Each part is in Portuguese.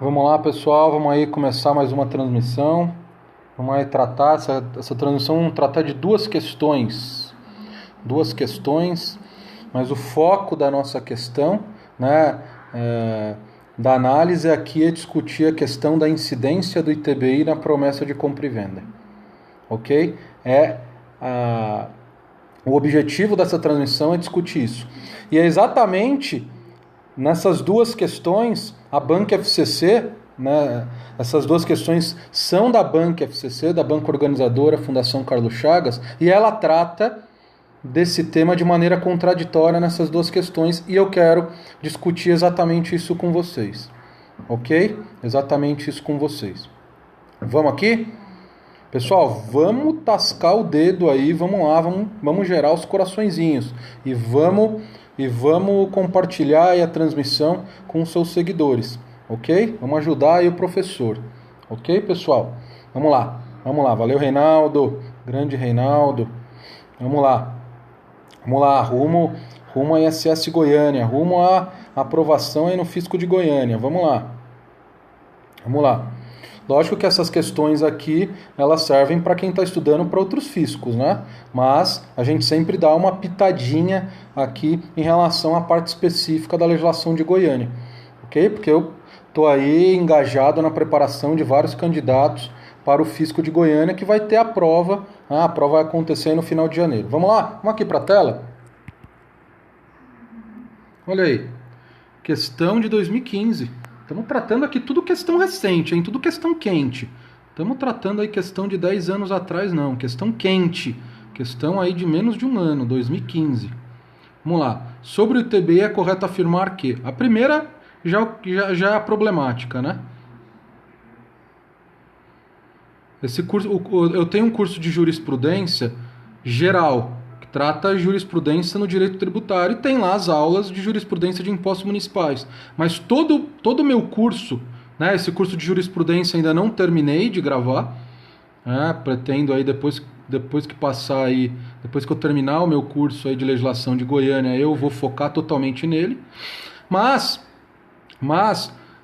Vamos lá, pessoal, vamos aí começar mais uma transmissão. Vamos aí tratar essa transmissão, vamos tratar de duas questões, mas o foco da nossa questão, né, da análise aqui é discutir a questão da incidência do ITBI na promessa de compra e venda, ok? O objetivo dessa transmissão é discutir isso. E é exatamente nessas duas questões, a Banca FCC, né, essas duas questões são da Banca FCC, da Banca Organizadora Fundação Carlos Chagas, e ela trata desse tema de maneira contraditória nessas duas questões, e eu quero discutir exatamente isso com vocês, ok? Exatamente isso com vocês. Vamos aqui? Pessoal, vamos tascar o dedo aí, vamos lá, vamos gerar os coraçõezinhos, e vamos compartilhar aí a transmissão com os seus seguidores, ok? Vamos ajudar aí o professor, ok, pessoal? Vamos lá, valeu, Reinaldo, grande Reinaldo, vamos lá, rumo a ISS Goiânia, rumo à aprovação aí no Fisco de Goiânia, vamos lá. Lógico que essas questões aqui, elas servem para quem está estudando para outros fiscos, né? Mas a gente sempre dá uma pitadinha aqui em relação à parte específica da legislação de Goiânia, ok? Porque eu estou aí engajado na preparação de vários candidatos para o Fisco de Goiânia, que vai ter a prova, né? A prova vai acontecer no final de janeiro. Vamos lá? Vamos aqui para a tela? Olha aí, questão de 2015. Estamos tratando aqui tudo questão recente, hein? Tudo questão quente. Estamos tratando aí questão de 10 anos atrás, não. Questão quente. Questão aí de menos de um ano, 2015. Vamos lá. Sobre o ITBI é correto afirmar que... A primeira já é problemática, né? Esse curso, eu tenho um curso de jurisprudência geral, trata jurisprudência no direito tributário e tem lá as aulas de jurisprudência de impostos municipais. Mas todo o meu curso, né, esse curso de jurisprudência ainda não terminei de gravar, né, pretendo aí depois que passar aí, depois que eu terminar o meu curso aí de legislação de Goiânia, eu vou focar totalmente nele. Mas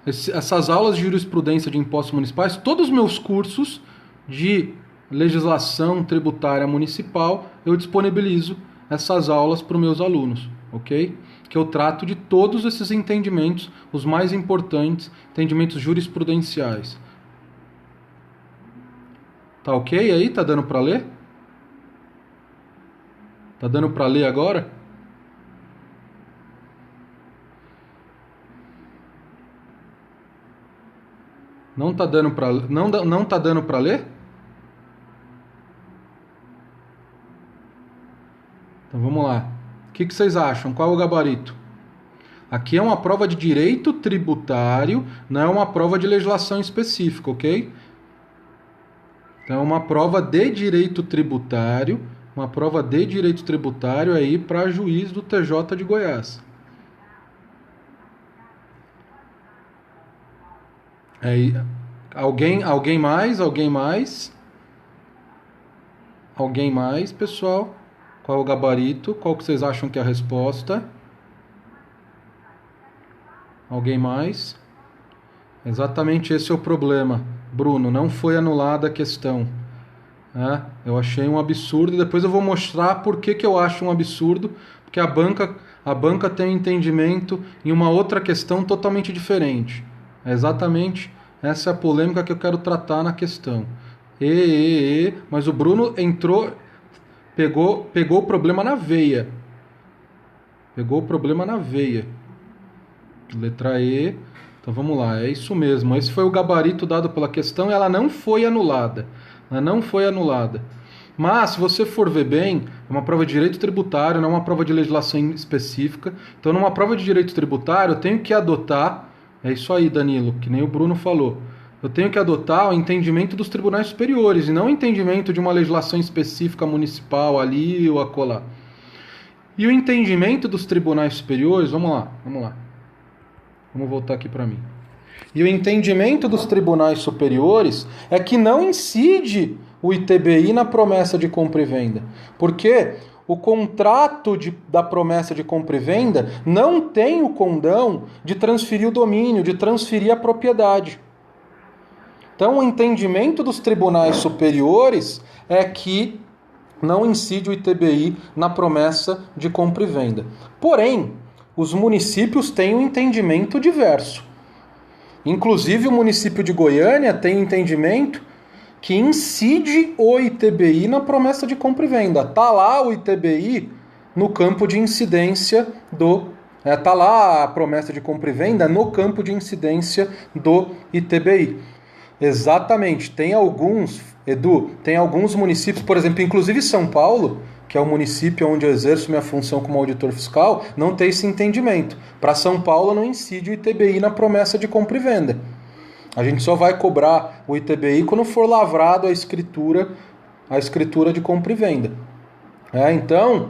essas aulas de jurisprudência de impostos municipais, todos os meus cursos de legislação tributária municipal, eu disponibilizo essas aulas para os meus alunos, ok? Que eu trato de todos esses entendimentos, os mais importantes, entendimentos jurisprudenciais. Tá ok aí? Tá dando para ler? Tá dando para ler agora? Não tá dando para ler? Então vamos lá. O que vocês acham? Qual é o gabarito? Aqui é uma prova de direito tributário, não é uma prova de legislação específica, ok? Então é uma prova de direito tributário, aí para juiz do TJ de Goiás. Aí, alguém mais, pessoal? Qual é o gabarito? Qual que vocês acham que é a resposta? Alguém mais? Exatamente esse é o problema, Bruno. Não foi anulada a questão. Eu achei um absurdo e depois eu vou mostrar por que eu acho um absurdo, porque a banca tem um entendimento em uma outra questão totalmente diferente. É exatamente essa é a polêmica que eu quero tratar na questão. Mas o Bruno entrou... Pegou o problema na veia. Letra E. Então vamos lá, é isso mesmo. Esse foi o gabarito dado pela questão e ela não foi anulada. Mas, se você for ver bem, é uma prova de direito tributário, não é uma prova de legislação específica. Então, numa prova de direito tributário, eu tenho que adotar... É isso aí, Danilo, que nem o Bruno falou. Eu tenho que adotar o entendimento dos tribunais superiores e não o entendimento de uma legislação específica municipal ali ou acolá. E o entendimento dos tribunais superiores, vamos lá. Vamos voltar aqui para mim. E o entendimento dos tribunais superiores é que não incide o ITBI na promessa de compra e venda. Porque o contrato da promessa de compra e venda não tem o condão de transferir o domínio, de transferir a propriedade. Então, o entendimento dos tribunais superiores é que não incide o ITBI na promessa de compra e venda. Porém, os municípios têm um entendimento diverso. Inclusive, o município de Goiânia tem um entendimento que incide o ITBI na promessa de compra e venda. Está lá o ITBI no campo de incidência do... Está lá a promessa de compra e venda no campo de incidência do ITBI. Exatamente. Tem alguns, Edu, tem alguns municípios, por exemplo, inclusive São Paulo, que é o município onde eu exerço minha função como auditor fiscal, não tem esse entendimento. Para São Paulo não incide o ITBI na promessa de compra e venda. A gente só vai cobrar o ITBI quando for lavrado a escritura de compra e venda. Então,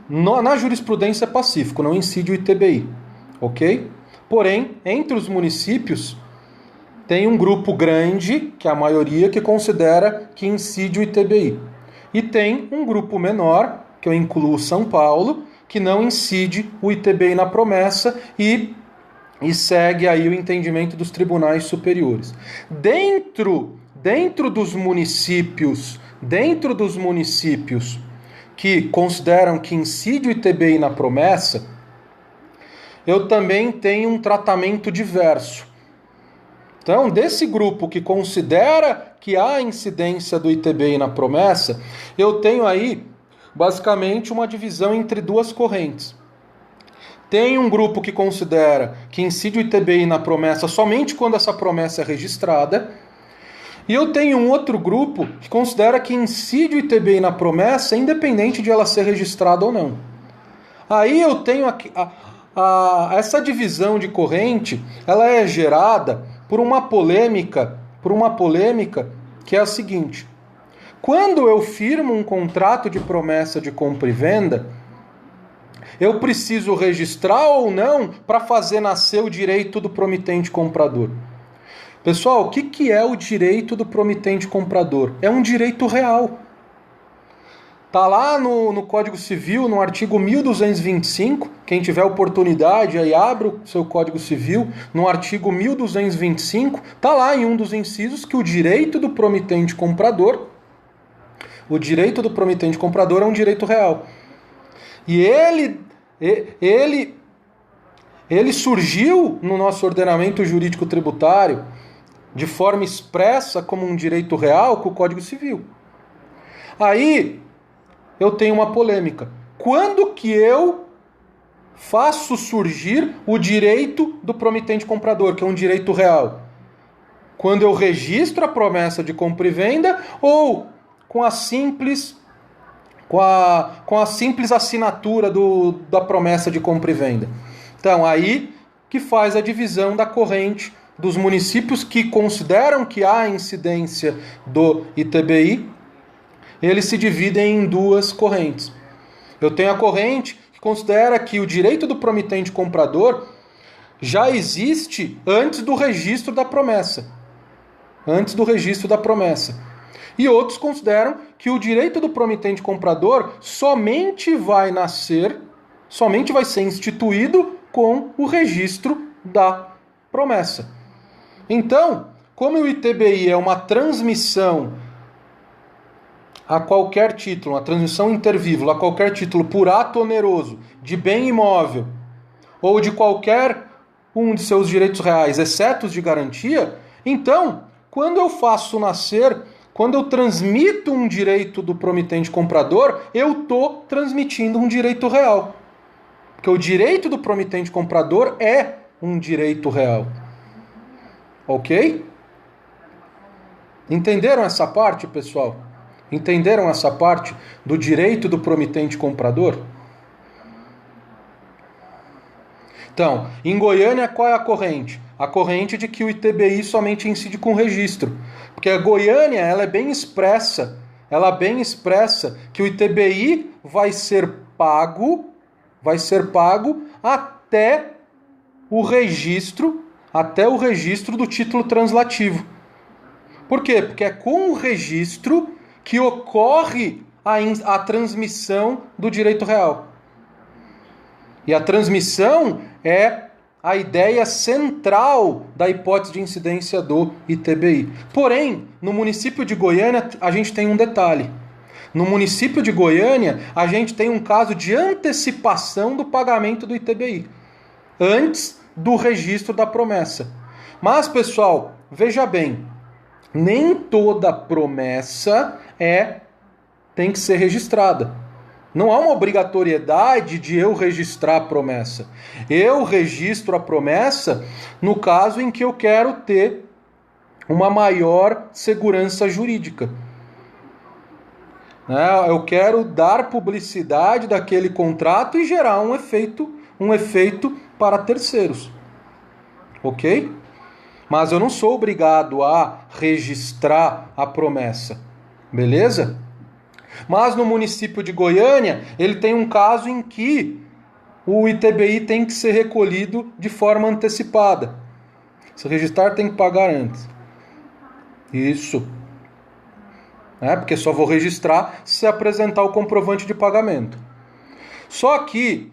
na jurisprudência é pacífico, não incide o ITBI, ok? Porém, entre os municípios, tem um grupo grande, que é a maioria, que considera que incide o ITBI. E tem um grupo menor, que eu incluo São Paulo, que não incide o ITBI na promessa e segue aí o entendimento dos tribunais superiores. Dentro dos municípios que consideram que incide o ITBI na promessa, eu também tenho um tratamento diverso. Então, desse grupo que considera que há incidência do ITBI na promessa, eu tenho aí basicamente uma divisão entre duas correntes. Tem um grupo que considera que incide o ITBI na promessa somente quando essa promessa é registrada. E eu tenho um outro grupo que considera que incide o ITBI na promessa independente de ela ser registrada ou não. Aí eu tenho essa divisão de corrente, ela é gerada por uma polêmica que é a seguinte. Quando eu firmo um contrato de promessa de compra e venda, eu preciso registrar ou não para fazer nascer o direito do promitente comprador? Pessoal, o que é o direito do promitente comprador? É um direito real. Está lá no Código Civil, no artigo 1225, quem tiver oportunidade, aí abre o seu Código Civil, no artigo 1225, está lá em um dos incisos que o direito do promitente comprador é um direito real. E ele surgiu no nosso ordenamento jurídico tributário de forma expressa como um direito real com o Código Civil. Aí eu tenho uma polêmica. Quando que eu faço surgir o direito do promitente comprador, que é um direito real? Quando eu registro a promessa de compra e venda ou com a simples assinatura da promessa de compra e venda? Então, aí que faz a divisão da corrente dos municípios que consideram que há incidência do ITBI. Eles se dividem em duas correntes. Eu tenho a corrente que considera que o direito do promitente comprador já existe antes do registro da promessa. E outros consideram que o direito do promitente comprador somente vai ser instituído com o registro da promessa. Então, como o ITBI é uma transmissão a qualquer título, uma transmissão intervívula a qualquer título por ato oneroso de bem imóvel ou de qualquer um de seus direitos reais, exceto os de garantia, então, quando eu transmito um direito do promitente comprador, eu estou transmitindo um direito real. Porque o direito do promitente comprador é um direito real. Ok? Entenderam essa parte, pessoal? Entenderam essa parte do direito do promitente comprador? Então, em Goiânia, qual é a corrente? A corrente de que o ITBI somente incide com registro. Porque a Goiânia, ela é bem expressa que o ITBI vai ser pago até o registro do título translativo. Por quê? Porque é com o registro que ocorre a transmissão do direito real. E a transmissão é a ideia central da hipótese de incidência do ITBI. Porém, no município de Goiânia, a gente tem um detalhe. No município de Goiânia, a gente tem um caso de antecipação do pagamento do ITBI, antes do registro da promessa. Mas, pessoal, veja bem, nem toda promessa tem que ser registrada. Não há uma obrigatoriedade de eu registrar a promessa. Eu registro a promessa no caso em que eu quero ter uma maior segurança jurídica. Eu quero dar publicidade daquele contrato e gerar um efeito para terceiros. Ok? Mas eu não sou obrigado a registrar a promessa. Beleza? Mas no município de Goiânia, ele tem um caso em que o ITBI tem que ser recolhido de forma antecipada. Se registrar, tem que pagar antes. Isso. Porque só vou registrar se apresentar o comprovante de pagamento. Só que,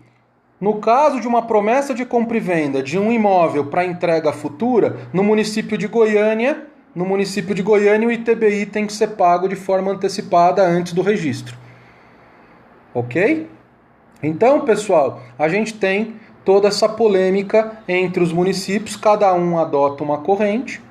no caso de uma promessa de compra e venda de um imóvel para entrega futura, no município de Goiânia, o ITBI tem que ser pago de forma antecipada antes do registro. Ok? Então, pessoal, a gente tem toda essa polêmica entre os municípios, cada um adota uma corrente.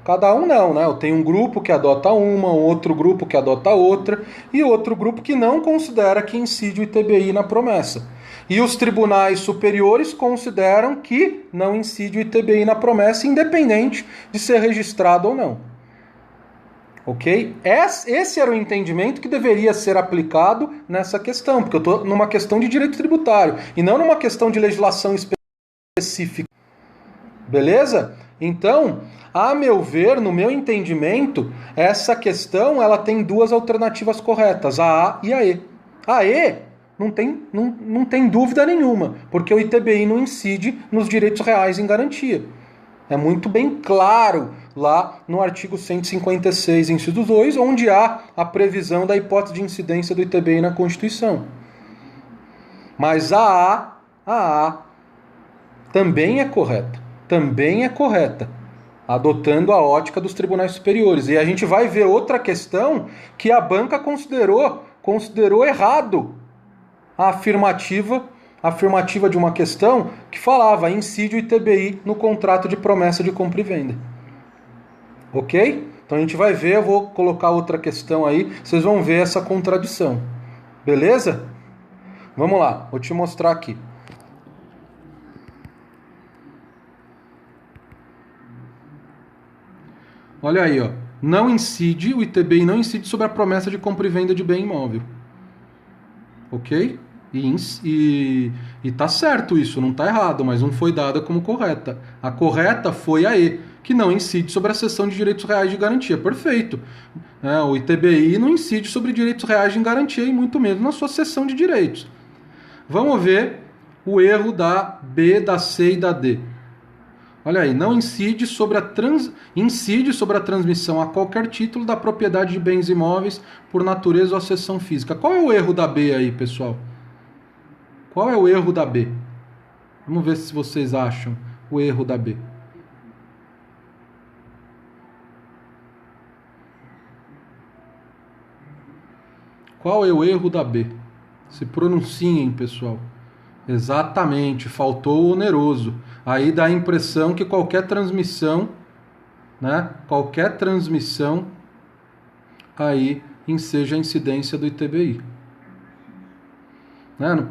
Cada um não, né? Eu tenho um grupo que adota uma, outro grupo que adota outra, e outro grupo que não considera que incide o ITBI na promessa. E os tribunais superiores consideram que não incide o ITBI na promessa, independente de ser registrado ou não. Ok? Esse era o entendimento que deveria ser aplicado nessa questão, porque eu estou numa questão de direito tributário, e não numa questão de legislação específica. Beleza? Então, a meu ver, no meu entendimento, essa questão ela tem duas alternativas corretas, a A e a E. A E não tem dúvida nenhuma, porque o ITBI não incide nos direitos reais em garantia. É muito bem claro lá no artigo 156, inciso 2, onde há a previsão da hipótese de incidência do ITBI na Constituição. Mas a A também é correta, adotando a ótica dos tribunais superiores. E a gente vai ver outra questão que a banca considerou errado a afirmativa de uma questão que falava incide o ITBI no contrato de promessa de compra e venda. Ok? Então a gente vai ver, eu vou colocar outra questão aí, vocês vão ver essa contradição. Beleza? Vamos lá, vou te mostrar aqui. Olha aí, ó. O ITBI não incide sobre a promessa de compra e venda de bem imóvel. Ok? E tá certo isso, não tá errado, mas não foi dada como correta. A correta foi a E, que não incide sobre a cessão de direitos reais de garantia. Perfeito. O ITBI não incide sobre direitos reais de garantia e muito menos na sua cessão de direitos. Vamos ver o erro da B, da C e da D. Olha aí, não incide sobre a transmissão a qualquer título da propriedade de bens imóveis por natureza ou cessão física. Qual é o erro da B aí, pessoal? Qual é o erro da B? Vamos ver se vocês acham o erro da B. Qual é o erro da B? Se pronunciem, pessoal. Exatamente, faltou o oneroso. Aí dá a impressão que qualquer transmissão aí enseja a incidência do ITBI.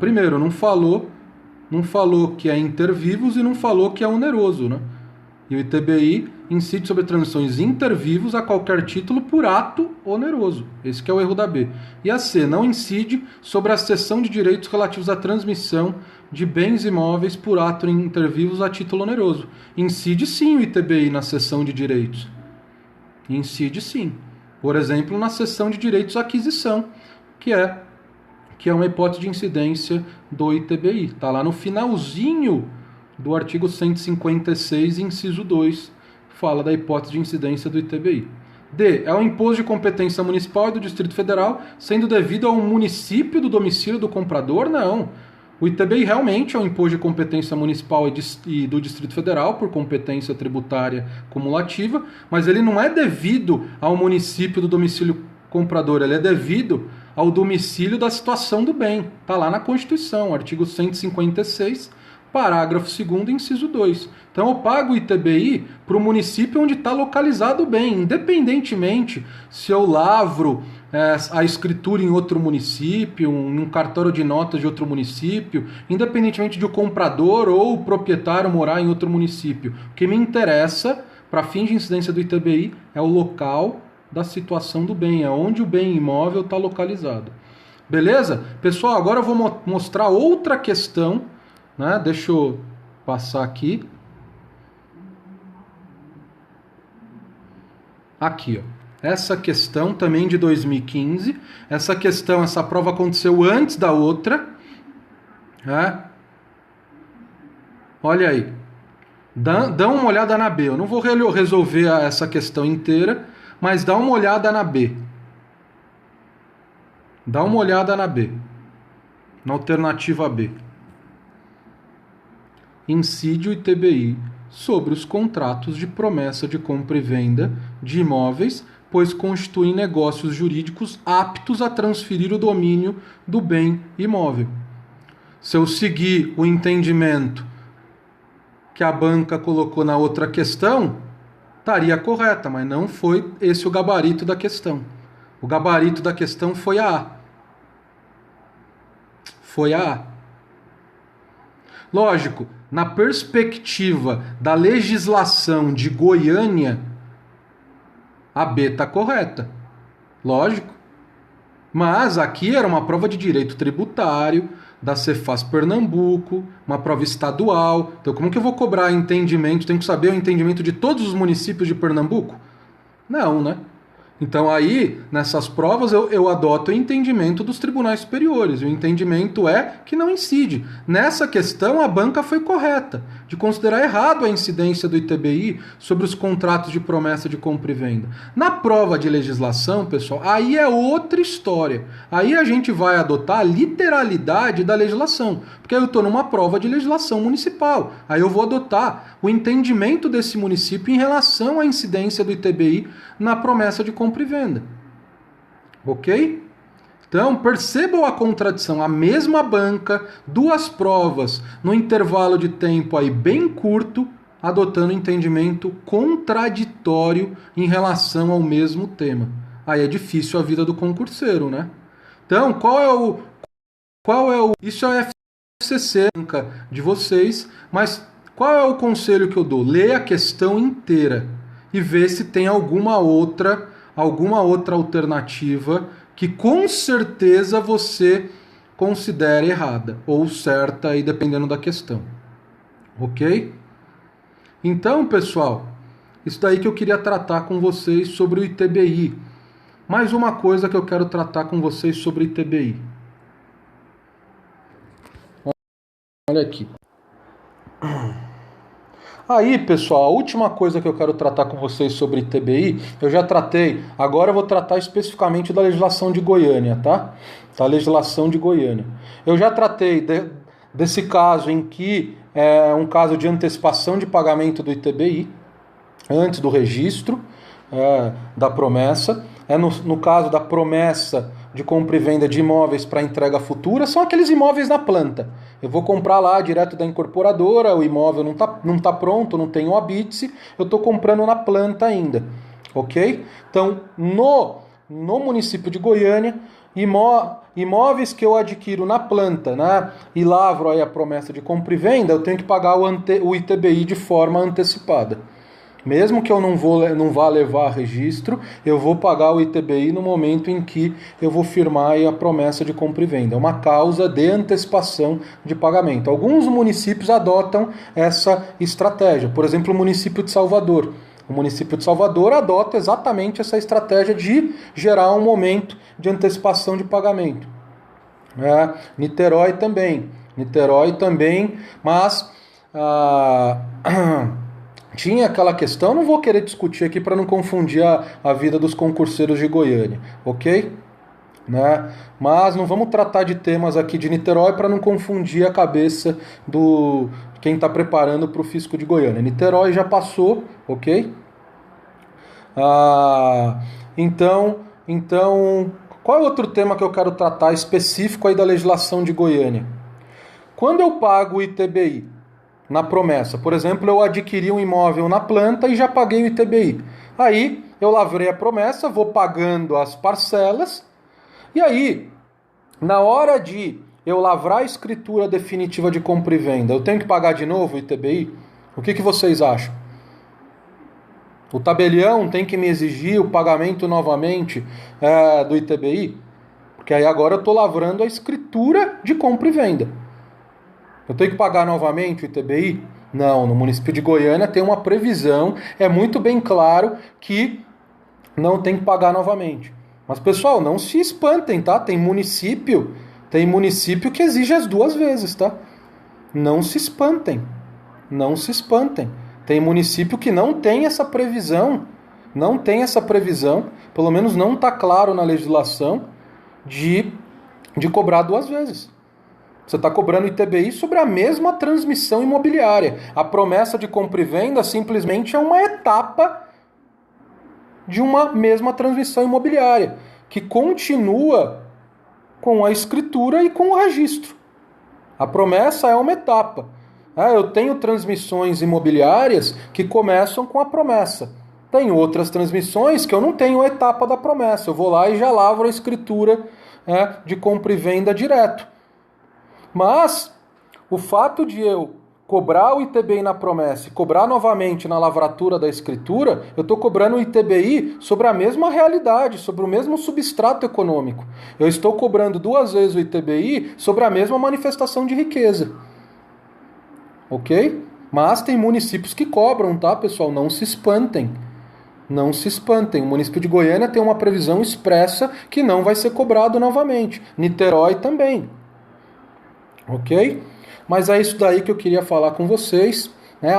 Primeiro, não falou que é inter vivos e não falou que é oneroso, né? E o ITBI incide sobre transmissões inter vivos a qualquer título por ato oneroso. Esse que é o erro da B. E a C, não incide sobre a cessão de direitos relativos à transmissão de bens imóveis por ato inter vivos a título oneroso. Incide sim o ITBI na cessão de direitos. Incide sim. Por exemplo, na cessão de direitos à aquisição, que é uma hipótese de incidência do ITBI. Está lá no finalzinho do artigo 156, inciso 2, fala da hipótese de incidência do ITBI. D. É o imposto de competência municipal e do Distrito Federal, sendo devido ao município do domicílio do comprador? Não. O ITBI realmente é um imposto de competência municipal e do Distrito Federal, por competência tributária cumulativa, mas ele não é devido ao município do domicílio comprador, ele é devido ao domicílio da situação do bem. Está lá na Constituição, artigo 156, parágrafo 2º, inciso 2. Então eu pago o ITBI para o município onde está localizado o bem, independentemente se eu lavro a escritura em outro município, um cartório de notas de outro município, independentemente de o comprador ou o proprietário morar em outro município. O que me interessa, para fins de incidência do ITBI, é o local da situação do bem, é onde o bem imóvel está localizado. Beleza? Pessoal, agora eu vou mostrar outra questão, né? Deixa eu passar aqui. Aqui, ó. Essa questão também de 2015. Essa prova aconteceu antes da outra. Né? Olha aí. Dá uma olhada na B. Eu não vou resolver essa questão inteira, mas dá uma olhada na B. Dá uma olhada na B. Na alternativa B. Incide o ITBI sobre os contratos de promessa de compra e venda de imóveis, pois constituem negócios jurídicos aptos a transferir o domínio do bem imóvel. Se eu seguir o entendimento que a banca colocou na outra questão, estaria correta, mas não foi esse o gabarito da questão. O gabarito da questão foi a A. Foi a A. Lógico, na perspectiva da legislação de Goiânia, a B está correta. Lógico. Mas aqui era uma prova de direito tributário, da Cefaz Pernambuco, uma prova estadual. Então como que eu vou cobrar entendimento? Tenho que saber o entendimento de todos os municípios de Pernambuco? Não, né? Então aí, nessas provas, eu adoto o entendimento dos tribunais superiores. O entendimento é que não incide. Nessa questão, a banca foi correta, de considerar errado a incidência do ITBI sobre os contratos de promessa de compra e venda. Na prova de legislação, pessoal, aí é outra história. Aí a gente vai adotar a literalidade da legislação, porque eu estou numa prova de legislação municipal. Aí eu vou adotar o entendimento desse município em relação à incidência do ITBI na promessa de compra e venda. Ok? Então, percebam a contradição. A mesma banca, duas provas, no intervalo de tempo aí bem curto, adotando entendimento contraditório em relação ao mesmo tema. Aí é difícil a vida do concurseiro, né? Então, isso é a FCC de vocês, mas qual é o conselho que eu dou? Lê a questão inteira e vê se tem alguma outra alternativa que com certeza você considere errada ou certa, aí dependendo da questão. Ok? Então, pessoal, isso daí que eu queria tratar com vocês sobre o ITBI. Mais uma coisa que eu quero tratar com vocês sobre o ITBI. Olha aqui. Aí, pessoal, a última coisa que eu quero tratar com vocês sobre ITBI, eu já tratei, agora eu vou tratar especificamente da legislação de Goiânia, tá? Da legislação de Goiânia. Eu já tratei desse caso em que é um caso de antecipação de pagamento do ITBI, antes do registro da promessa. No caso da promessa de compra e venda de imóveis para entrega futura, são aqueles imóveis na planta. Eu vou comprar lá direto da incorporadora, o imóvel não tá pronto, não tem o habite-se, eu estou comprando na planta ainda. Ok? Então, no município de Goiânia, imóveis que eu adquiro na planta, né, e lavro aí a promessa de compra e venda, eu tenho que pagar o ITBI de forma antecipada. Mesmo que eu não vá levar a registro, eu vou pagar o ITBI no momento em que eu vou firmar a promessa de compra e venda. É uma causa de antecipação de pagamento. Alguns municípios adotam essa estratégia. Por exemplo, o município de Salvador. O município de Salvador adota exatamente essa estratégia de gerar um momento de antecipação de pagamento. Niterói também, mas tinha aquela questão, não vou querer discutir aqui para não confundir a vida dos concurseiros de Goiânia, ok? Né? Mas não vamos tratar de temas aqui de Niterói para não confundir a cabeça do quem está preparando para o fisco de Goiânia. Niterói já passou, ok? Então, qual é outro tema que eu quero tratar específico aí da legislação de Goiânia? Quando eu pago o ITBI na promessa, por exemplo, eu adquiri um imóvel na planta e já paguei o ITBI. Aí eu lavrei a promessa, vou pagando as parcelas, e aí, na hora de eu lavrar a escritura definitiva de compra e venda, eu tenho que pagar de novo o ITBI? O que vocês acham? O tabelião tem que me exigir o pagamento novamente do ITBI? Porque aí agora eu estou lavrando a escritura de compra e venda. Eu tenho que pagar novamente o ITBI? Não, no município de Goiânia tem uma previsão, é muito bem claro que não tem que pagar novamente. Mas, pessoal, não se espantem, tá? Tem município que exige as duas vezes, tá? Não se espantem. Não se espantem. Tem município que não tem essa previsão. Não tem essa previsão, pelo menos não está claro na legislação, de cobrar duas vezes. Você está cobrando ITBI sobre a mesma transmissão imobiliária. A promessa de compra e venda simplesmente é uma etapa de uma mesma transmissão imobiliária, que continua com a escritura e com o registro. A promessa é uma etapa. Eu tenho transmissões imobiliárias que começam com a promessa. Tem outras transmissões que eu não tenho a etapa da promessa. Eu vou lá e já lavro a escritura de compra e venda direto. Mas o fato de eu cobrar o ITBI na promessa e cobrar novamente na lavratura da escritura, eu estou cobrando o ITBI sobre a mesma realidade, sobre o mesmo substrato econômico. Eu estou cobrando duas vezes o ITBI sobre a mesma manifestação de riqueza. Ok? Mas tem municípios que cobram, tá, pessoal? Não se espantem. Não se espantem. O município de Goiânia tem uma previsão expressa que não vai ser cobrado novamente. Niterói também. Ok? Mas é isso daí que eu queria falar com vocês. Né?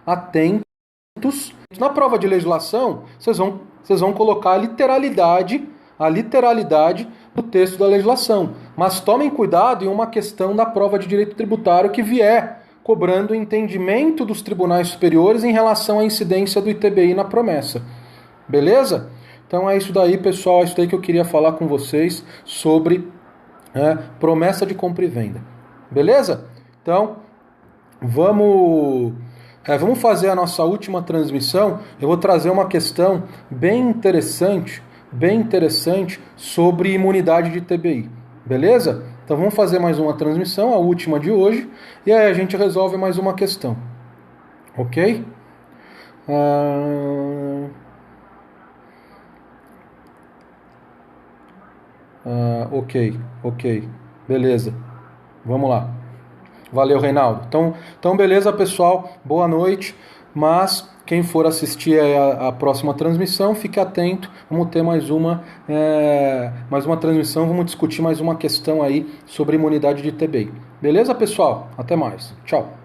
Atentos. Na prova de legislação, vocês vão colocar a literalidade do texto da legislação. Mas tomem cuidado em uma questão da prova de direito tributário que vier cobrando o entendimento dos tribunais superiores em relação à incidência do ITBI na promessa. Beleza? Então é isso daí, pessoal. É isso daí que eu queria falar com vocês sobre promessa de compra e venda. Beleza? Então, vamos fazer a nossa última transmissão. Eu vou trazer uma questão bem interessante sobre imunidade de ITBI. Beleza? Então vamos fazer mais uma transmissão, a última de hoje, e aí a gente resolve mais uma questão. Ok? Ok. Beleza. Vamos lá. Valeu, Reinaldo. Então beleza, pessoal. Boa noite. Mas quem for assistir a próxima transmissão, fique atento. Vamos ter mais uma transmissão. Vamos discutir mais uma questão aí sobre imunidade de ITBI. Beleza, pessoal? Até mais. Tchau.